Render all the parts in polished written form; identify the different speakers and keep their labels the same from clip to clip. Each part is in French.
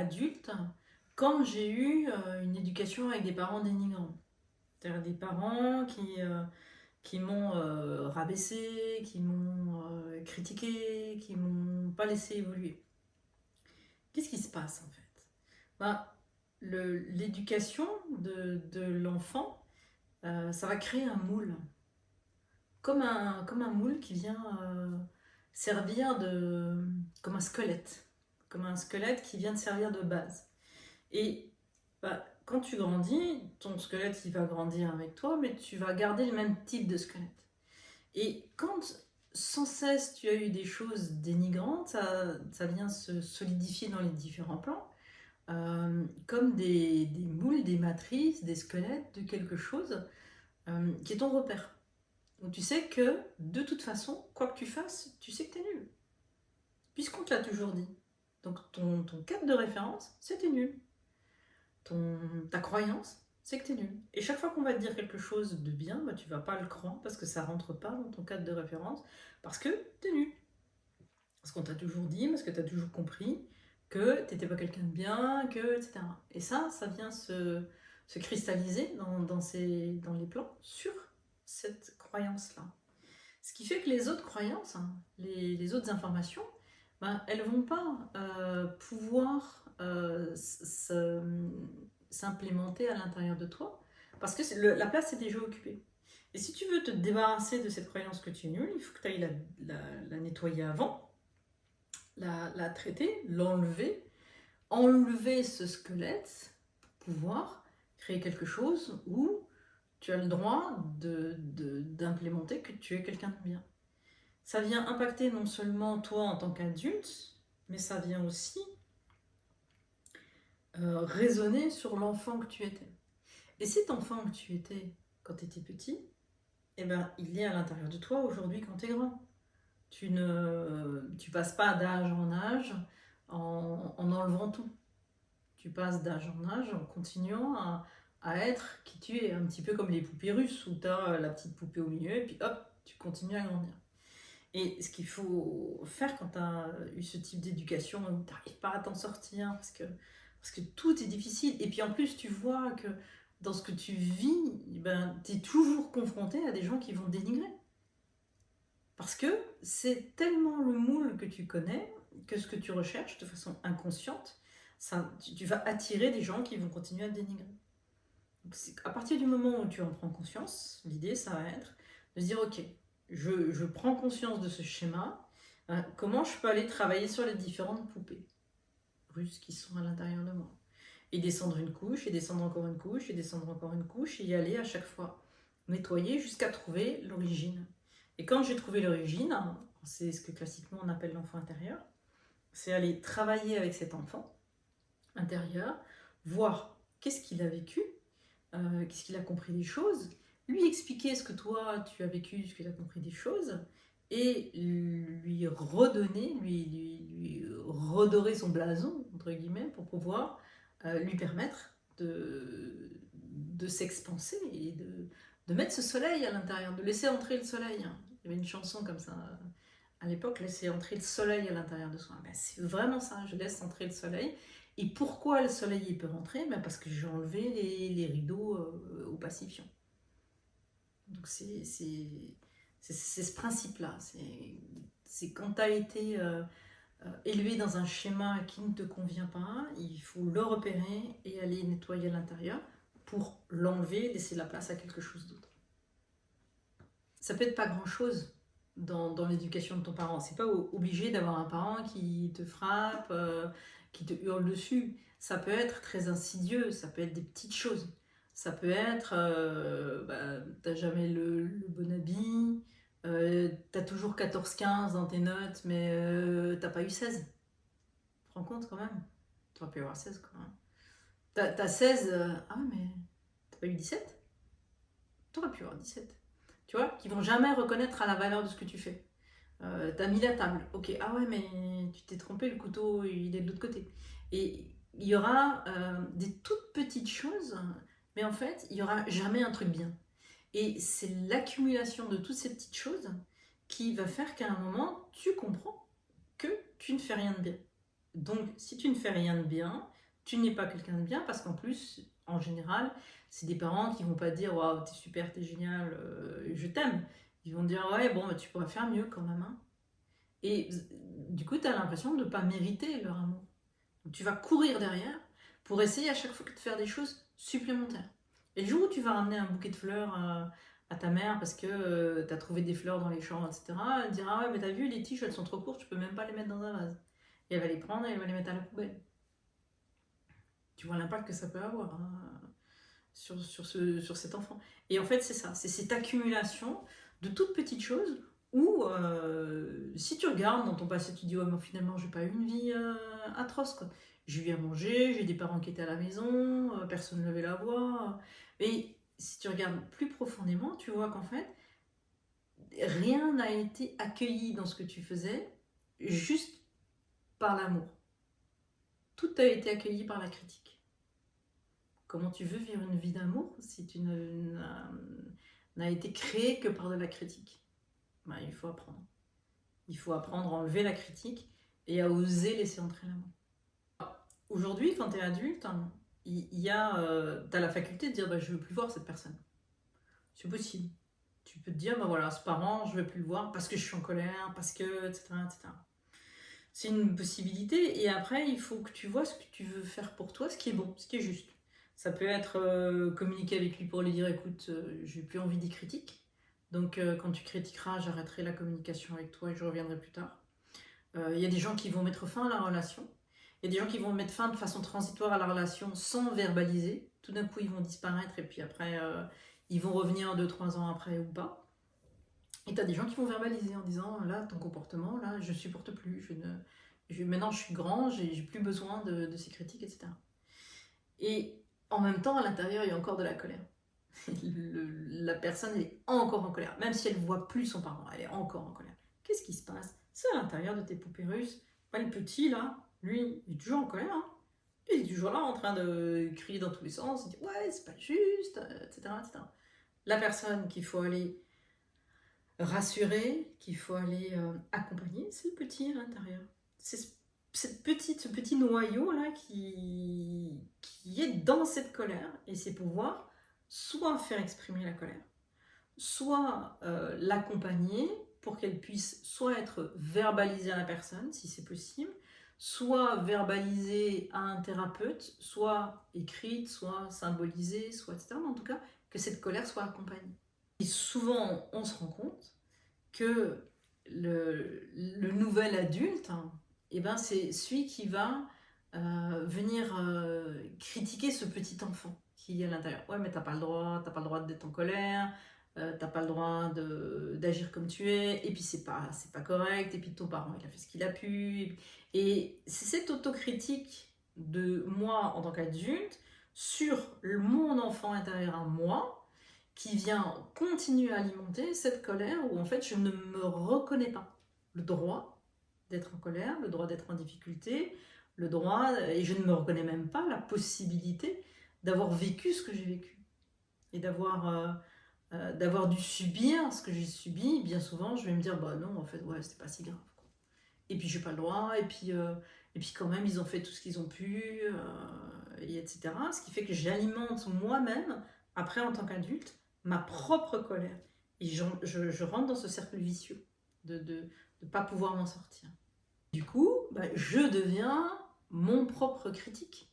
Speaker 1: adulte quand j'ai eu une éducation avec des parents dénigrants. C'est-à-dire des parents qui m'ont rabaissé, qui m'ont critiqué, qui m'ont pas laissé évoluer. Qu'est-ce qui se passe en fait? Ben, l'éducation de l'enfant, ça va créer un moule. Comme un moule qui vient servir comme un squelette. Comme un squelette qui vient te servir de base. Et bah, quand tu grandis, ton squelette il va grandir avec toi, mais tu vas garder le même type de squelette. Et quand sans cesse tu as eu des choses dénigrantes, ça vient se solidifier dans les différents plans, comme des moules, des matrices, des squelettes de quelque chose qui est ton repère. Donc tu sais que de toute façon, quoi que tu fasses, tu sais que tu es nul. Puisqu'on te l'a toujours dit. Donc ton cadre de référence, c'est que tu es nul. Ta croyance, c'est que tu es nul. Et chaque fois qu'on va te dire quelque chose de bien, bah, tu vas pas le croire parce que ça rentre pas dans ton cadre de référence, parce que tu es nul. Parce qu'on t'a toujours dit, parce que tu as toujours compris que tu n'étais pas quelqu'un de bien, que, etc. Et ça vient se cristalliser dans les plans sur cette croyance-là. Ce qui fait que les autres croyances, hein, les autres informations, ben, elles ne vont pas pouvoir s'implémenter à l'intérieur de toi parce que la place est déjà occupée. Et si tu veux te débarrasser de cette croyance que tu es nul, il faut que tu ailles la nettoyer avant, la traiter, l'enlever, enlever ce squelette pour pouvoir créer quelque chose où tu as le droit d'implémenter que tu es quelqu'un de bien. Ça vient impacter non seulement toi en tant qu'adulte, mais ça vient aussi résonner sur l'enfant que tu étais. Et cet enfant que tu étais quand tu étais petit, eh ben, il est à l'intérieur de toi aujourd'hui quand tu es grand. Tu passes pas d'âge en âge en enlevant tout. Tu passes d'âge en âge en continuant à être qui tu es, un petit peu comme les poupées russes où tu as la petite poupée au milieu et puis hop, tu continues à grandir. Et ce qu'il faut faire quand tu as eu ce type d'éducation où tu n'arrives pas à t'en sortir parce que tout est difficile. Et puis en plus, tu vois que dans ce que tu vis, ben, tu es toujours confronté à des gens qui vont te dénigrer. Parce que c'est tellement le moule que tu connais que ce que tu recherches de façon inconsciente, tu vas attirer des gens qui vont continuer à te dénigrer. Donc, à partir du moment où tu en prends conscience, l'idée, ça va être de se dire, ok, je prends conscience de ce schéma, comment je peux aller travailler sur les différentes poupées russes qui sont à l'intérieur de moi. Et descendre une couche, et descendre encore une couche, et descendre encore une couche, et y aller à chaque fois. Nettoyer jusqu'à trouver l'origine. Et quand j'ai trouvé l'origine, c'est ce que classiquement on appelle l'enfant intérieur, c'est aller travailler avec cet enfant intérieur, voir qu'est-ce qu'il a vécu, qu'est-ce qu'il a compris des choses, lui expliquer ce que toi tu as vécu, ce qu'il a compris des choses, et lui redonner, lui redorer son blason, entre guillemets, pour pouvoir lui permettre de s'expanser et de mettre ce soleil à l'intérieur, de laisser entrer le soleil. Il y avait une chanson comme ça à l'époque, laisser entrer le soleil à l'intérieur de soi. Ben, c'est vraiment ça, je laisse entrer le soleil. Et pourquoi le soleil il peut rentrer? Ben, parce que j'ai enlevé les rideaux au pacifiant. Donc c'est ce principe-là. C'est quand tu as été élevé dans un schéma qui ne te convient pas, il faut le repérer et aller nettoyer à l'intérieur pour l'enlever, laisser la place à quelque chose d'autre. Ça peut être pas grand-chose dans l'éducation de ton parent. C'est pas obligé d'avoir un parent qui te frappe, qui te hurle dessus. Ça peut être très insidieux, ça peut être des petites choses. Ça peut être, t'as jamais le bon habit, t'as toujours 14-15 dans tes notes, mais t'as pas eu 16. Tu te rends compte quand même? Tu aurais pu avoir 16 quand même. T'as 16, ah ouais, mais t'as pas eu 17? T'aurais pu avoir 17. Tu vois, qui vont jamais reconnaître à la valeur de ce que tu fais. T'as mis la table, ok, ah ouais, mais tu t'es trompé, le couteau il est de l'autre côté. Et il y aura des toutes petites choses, mais en fait, il y aura jamais un truc bien. Et c'est l'accumulation de toutes ces petites choses qui va faire qu'à un moment, tu comprends que tu ne fais rien de bien. Donc, si tu ne fais rien de bien, tu n'es pas quelqu'un de bien parce qu'en plus, en général, c'est des parents qui vont pas dire waouh, t'es super, t'es génial, je t'aime. Ils vont dire ouais, bon, bah, tu pourrais faire mieux quand même, hein. Et du coup, tu as l'impression de ne pas mériter leur amour. Donc, tu vas courir derrière pour essayer à chaque fois de faire des choses supplémentaires. Et le jour où tu vas ramener un bouquet de fleurs à ta mère parce que tu as trouvé des fleurs dans les champs, etc., elle dira ouais, mais t'as vu, les tiges, elles sont trop courtes, tu peux même pas les mettre dans un vase. Et elle va les prendre et elle va les mettre à la poubelle. Tu vois l'impact que ça peut avoir, hein, sur cet enfant. Et en fait, c'est ça, c'est cette accumulation de toutes petites choses où, si tu regardes dans ton passé, tu dis, ouais, mais finalement, j'ai pas eu une vie atroce, quoi. J'ai eu à manger, j'ai des parents qui étaient à la maison, personne ne levait la voix. Mais si tu regardes plus profondément, tu vois qu'en fait, rien n'a été accueilli dans ce que tu faisais juste par l'amour. Tout a été accueilli par la critique. Comment tu veux vivre une vie d'amour si tu n'as été créé que par de la critique? Ben, il faut apprendre. Il faut apprendre à enlever la critique et à oser laisser entrer l'amour. Aujourd'hui, quand tu es adulte, hein, t'as la faculté de dire bah, je ne veux plus voir cette personne. C'est possible. Tu peux te dire bah voilà, ce parent, je ne veux plus le voir parce que je suis en colère, parce que, etc., etc. C'est une possibilité et après, il faut que tu vois ce que tu veux faire pour toi, ce qui est bon, ce qui est juste. Ça peut être communiquer avec lui pour lui dire écoute, j'ai plus envie d'y critique. Donc quand tu critiqueras, j'arrêterai la communication avec toi et je reviendrai plus tard. Il y a des gens qui vont mettre fin à la relation. Il y a des gens qui vont mettre fin de façon transitoire à la relation sans verbaliser. Tout d'un coup, ils vont disparaître et puis après, ils vont revenir 2-3 ans après ou pas. Et tu as des gens qui vont verbaliser en disant là, ton comportement, là, je supporte plus. Maintenant, je suis grand, j'ai plus besoin de ces critiques, etc. Et en même temps, à l'intérieur, il y a encore de la colère. La personne elle est encore en colère, même si elle ne voit plus son parent, elle est encore en colère. Qu'est-ce qui se passe? C'est à l'intérieur de tes poupées russes. Le petit là, lui, il est toujours en colère, hein. Il est toujours là en train de crier dans tous les sens, il dit ouais, c'est pas juste, etc., etc. La personne qu'il faut aller rassurer, qu'il faut aller accompagner, c'est le petit à l'intérieur. C'est ce petit noyau là qui est dans cette colère et c'est pouvoir soit faire exprimer la colère, soit l'accompagner pour qu'elle puisse soit être verbalisée à la personne si c'est possible, soit verbalisée à un thérapeute, soit écrite, soit symbolisée, soit etc. Mais en tout cas, que cette colère soit accompagnée. Et souvent, on se rend compte que le nouvel adulte, hein, eh ben, c'est celui qui va venir critiquer ce petit enfant qui est à l'intérieur. Ouais, mais t'as pas le droit d'être en colère, t'as pas le droit d'agir comme tu es, et puis c'est pas correct, et puis ton parent il a fait ce qu'il a pu. Et c'est cette autocritique de moi en tant qu'adulte sur mon enfant intérieur à moi qui vient continuer à alimenter cette colère où en fait je ne me reconnais pas. Le droit d'être en colère, le droit d'être en difficulté, le droit, et je ne me reconnais même pas la possibilité d'avoir vécu ce que j'ai vécu et d'avoir dû subir ce que j'ai subi. Bien souvent je vais me dire bah non en fait ouais c'était pas si grave quoi. Et puis j'ai pas le droit et puis quand même ils ont fait tout ce qu'ils ont pu et etc. Ce qui fait que j'alimente moi-même après en tant qu'adulte ma propre colère et je rentre dans ce cercle vicieux de ne pas pouvoir m'en sortir. Du coup bah, je deviens mon propre critique.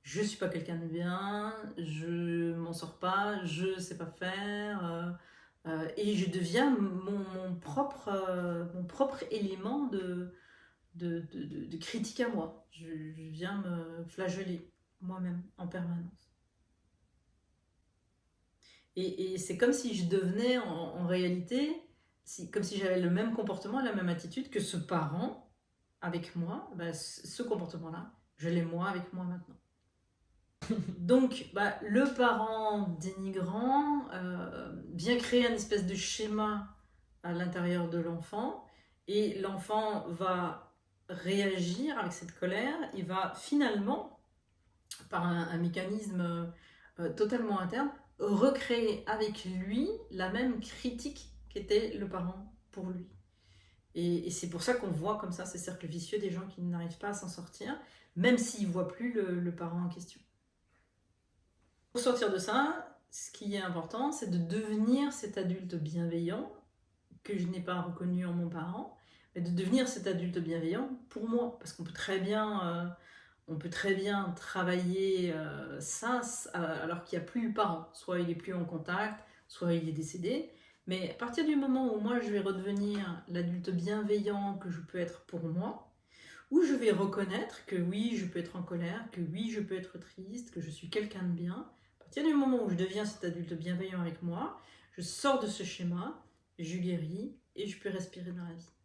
Speaker 1: Je suis pas quelqu'un de bien, je m'en sors pas, je sais pas faire, et je deviens mon propre élément de critique à moi. Je viens me flageller moi-même en permanence. Et c'est comme si je devenais en réalité, comme si j'avais le même comportement, la même attitude que ce parent avec moi, ben, ce comportement-là, je l'ai moi avec moi maintenant. Donc, bah, le parent dénigrant vient créer un espèce de schéma à l'intérieur de l'enfant et l'enfant va réagir avec cette colère. Il va finalement, par un mécanisme totalement interne, recréer avec lui la même critique qu'était le parent pour lui. Et c'est pour ça qu'on voit comme ça ces cercles vicieux des gens qui n'arrivent pas à s'en sortir, même s'ils ne voient plus le parent en question. Pour sortir de ça, ce qui est important, c'est de devenir cet adulte bienveillant que je n'ai pas reconnu en mon parent, mais de devenir cet adulte bienveillant pour moi. Parce qu'on peut très bien, travailler ça alors qu'il n'y a plus le parent. Soit il n'est plus en contact, soit il est décédé. Mais à partir du moment où moi je vais redevenir l'adulte bienveillant que je peux être pour moi, où je vais reconnaître que oui, je peux être en colère, que oui, je peux être triste, que je suis quelqu'un de bien, à partir du moment où je deviens cet adulte bienveillant avec moi, je sors de ce schéma, je guéris et je peux respirer dans la vie.